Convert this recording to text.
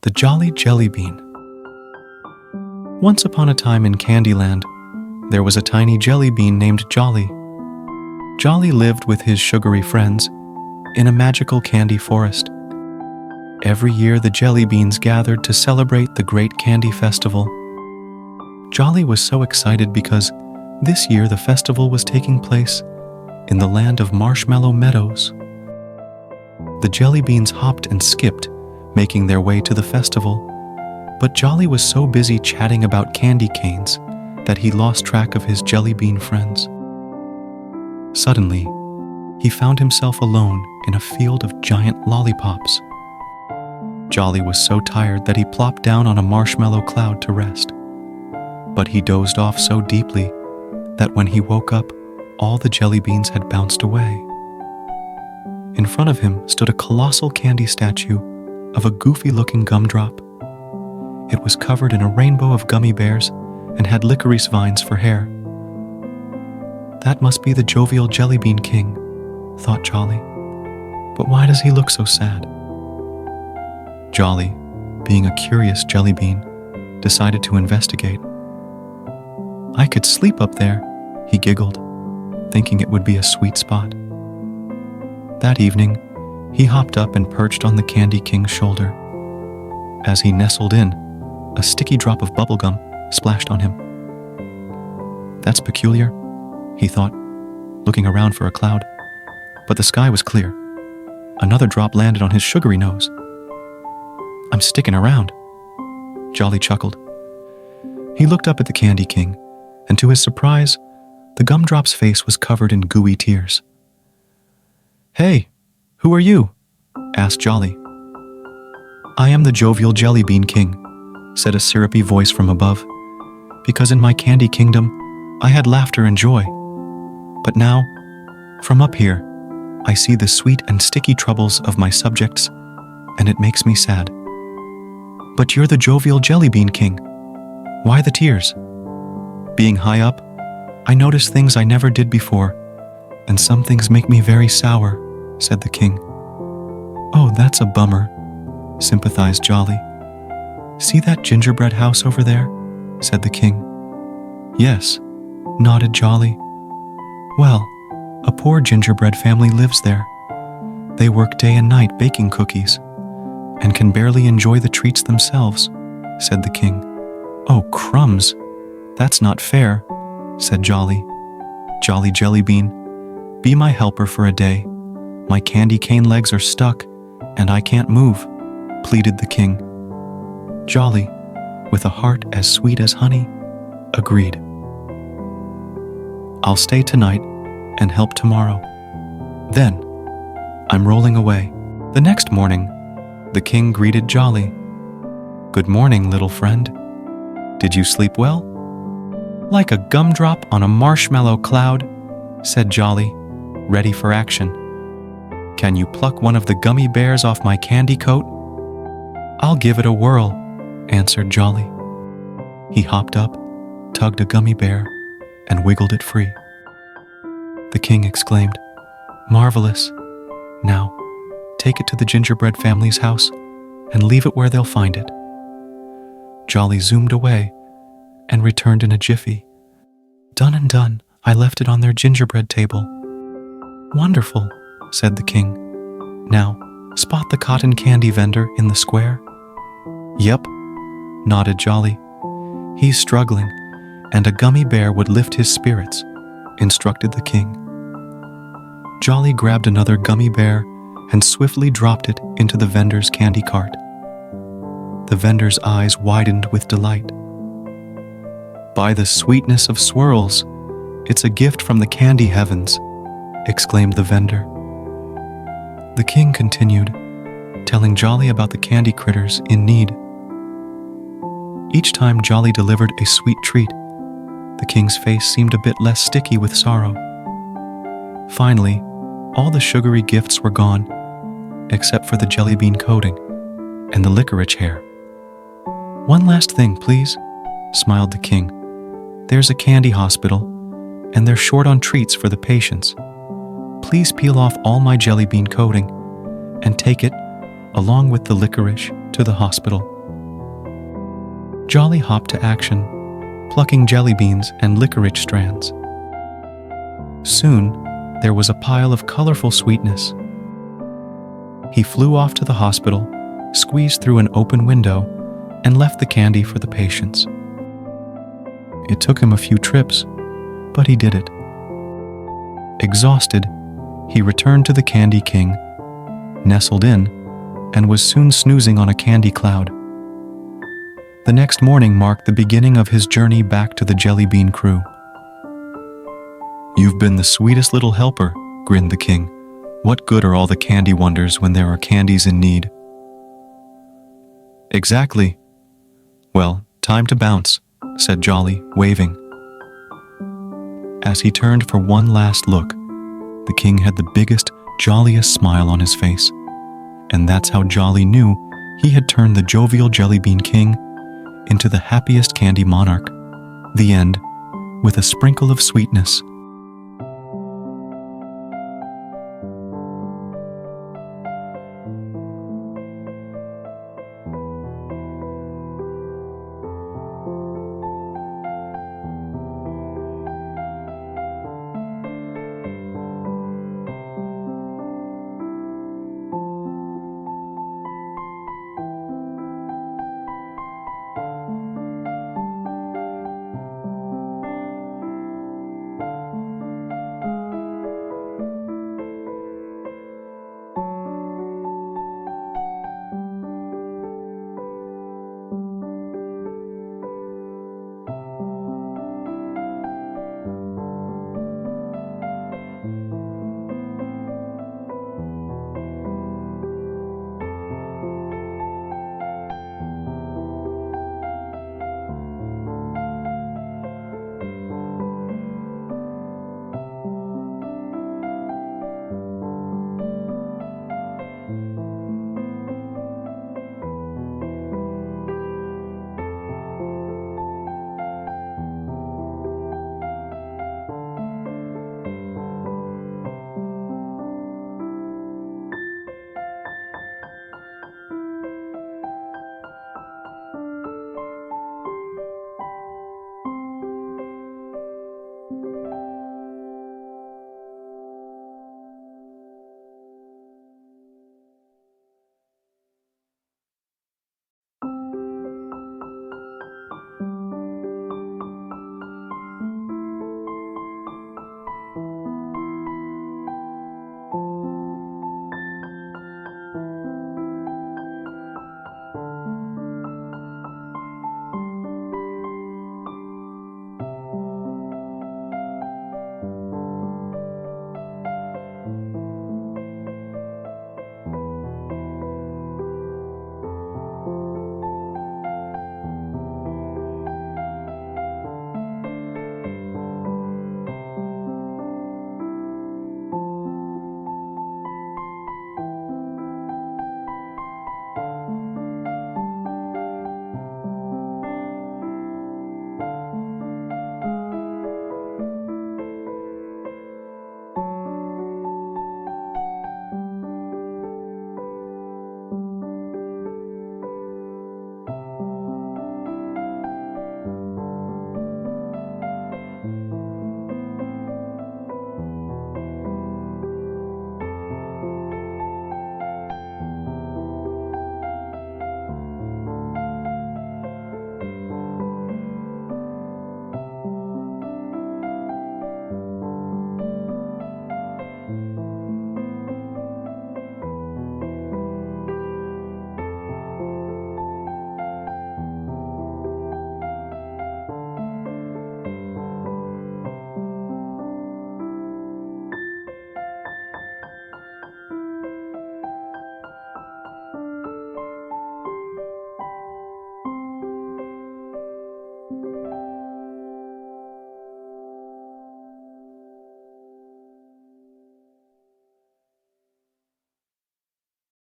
The Jolly Jellybean. Once upon a time in Candyland, there was a tiny jellybean named Jolly. Jolly lived with his sugary friends in a magical candy forest. Every year the jellybeans gathered to celebrate the great candy festival. Jolly was so excited because this year the festival was taking place in the land of marshmallow meadows. The jellybeans hopped and skipped, making their way to the festival, but Jolly was so busy chatting about candy canes that he lost track of his jellybean friends. Suddenly, he found himself alone in a field of giant lollipops. Jolly was so tired that he plopped down on a marshmallow cloud to rest. But he dozed off so deeply that when he woke up, all the jellybeans had bounced away. In front of him stood a colossal candy statue of a goofy-looking gumdrop. It was covered in a rainbow of gummy bears and had licorice vines for hair. That must be the Jovial Jellybean King, thought Jolly. But why does he look so sad? Jolly, being a curious jellybean, decided to investigate. I could sleep up there, he giggled, thinking it would be a sweet spot. That evening, he hopped up and perched on the Candy King's shoulder. As he nestled in, a sticky drop of bubblegum splashed on him. That's peculiar, he thought, looking around for a cloud. But the sky was clear. Another drop landed on his sugary nose. I'm sticking around, Jolly chuckled. He looked up at the Candy King, and to his surprise, the gumdrop's face was covered in gooey tears. Hey, who are you? Asked Jolly. I am the Jovial Jellybean King, said a syrupy voice from above, because in my candy kingdom, I had laughter and joy. But now, from up here, I see the sweet and sticky troubles of my subjects, and it makes me sad. But you're the Jovial Jellybean King. Why the tears? Being high up, I notice things I never did before, and some things make me very sour, said the king. Oh, that's a bummer, sympathized Jolly. See that gingerbread house over there? Said the king. Yes, nodded Jolly. Well, a poor gingerbread family lives there. They work day and night baking cookies, and can barely enjoy the treats themselves, said the king. Oh, crumbs! That's not fair, said Jolly. Jolly Jellybean, be my helper for a day. My candy cane legs are stuck, and I can't move, pleaded the king. Jolly, with a heart as sweet as honey, agreed. I'll stay tonight and help tomorrow. Then, I'm rolling away. The next morning, the king greeted Jolly. Good morning, little friend. Did you sleep well? Like a gumdrop on a marshmallow cloud, said Jolly, ready for action. Can you pluck one of the gummy bears off my candy coat? I'll give it a whirl, answered Jolly. He hopped up, tugged a gummy bear, and wiggled it free. The king exclaimed, Marvelous! Now, take it to the gingerbread family's house and leave it where they'll find it. Jolly zoomed away and returned in a jiffy. Done and done, I left it on their gingerbread table. Wonderful, said the king. Now, spot the cotton candy vendor in the square? Yep, nodded Jolly. He's struggling, and a gummy bear would lift his spirits, instructed the king. Jolly grabbed another gummy bear and swiftly dropped it into the vendor's candy cart. The vendor's eyes widened with delight. By the sweetness of swirls, it's a gift from the candy heavens, exclaimed the vendor. The king continued, telling Jolly about the candy critters in need. Each time Jolly delivered a sweet treat, the king's face seemed a bit less sticky with sorrow. Finally, all the sugary gifts were gone, except for the jellybean coating and the licorice hair. One last thing, please, smiled the king. There's a candy hospital, and they're short on treats for the patients. Please peel off all my jellybean coating and take it along with the licorice, to the hospital. Jolly hopped to action, plucking jelly beans and licorice strands. Soon, there was a pile of colorful sweetness. He flew off to the hospital, squeezed through an open window, and left the candy for the patients. It took him a few trips, but he did it. Exhausted, he returned to the Candy King, nestled in, and was soon snoozing on a candy cloud. The next morning marked the beginning of his journey back to the Jellybean crew. "You've been the sweetest little helper," grinned the king. "What good are all the candy wonders when there are candies in need?" "Exactly. Well, time to bounce," said Jolly, waving. As he turned for one last look, the king had the biggest, jolliest smile on his face. And that's how Jolly knew he had turned the Jovial Jellybean King into the happiest candy monarch. The end, with a sprinkle of sweetness.